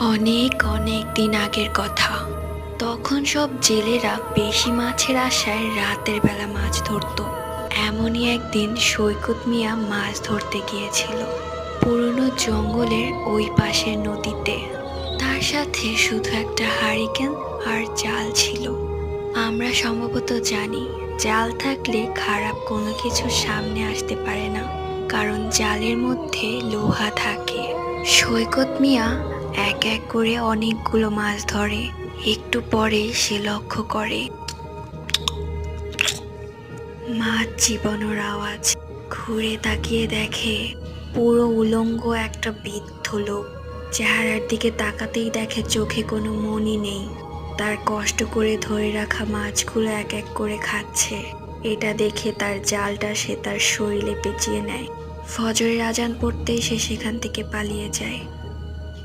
অনেক অনেক দিন আগের কথা। তখন সব জেলেরা বেশি মাছের আশায় রাতের বেলা মাছ ধরতো। এমনই একদিন সৈকত মিয়া মাছ ধরতে গিয়েছিল পুরনো জঙ্গলের ওই পাশের নদীতে। তার সাথে শুধু একটা হারিকেন আর জাল ছিল। আমরা সম্ভবত জানি, জাল থাকলে খারাপ কোনো কিছু সামনে আসতে পারে না, কারণ জালের মধ্যে লোহা থাকে। সৈকত মিয়া এক এক করে অনেকগুলো মাছ ধরে। একটু পরে সে লক্ষ্য করে মাছ চিবানোর আওয়াজ। ঘুরে তাকিয়ে দেখে পুরো উলঙ্গ একটা বৃদ্ধ লোক। চেহারার দিকে তাকাতেই দেখে চোখে কোনো মনি নেই। তার কষ্ট করে ধরে রাখা মাছগুলো এক এক করে খাচ্ছে। এটা দেখে তার জালটা সে তার শরীরে পেঁচিয়ে নেয়। ফজরের আজান পড়তেই সে সেখান থেকে পালিয়ে যায়।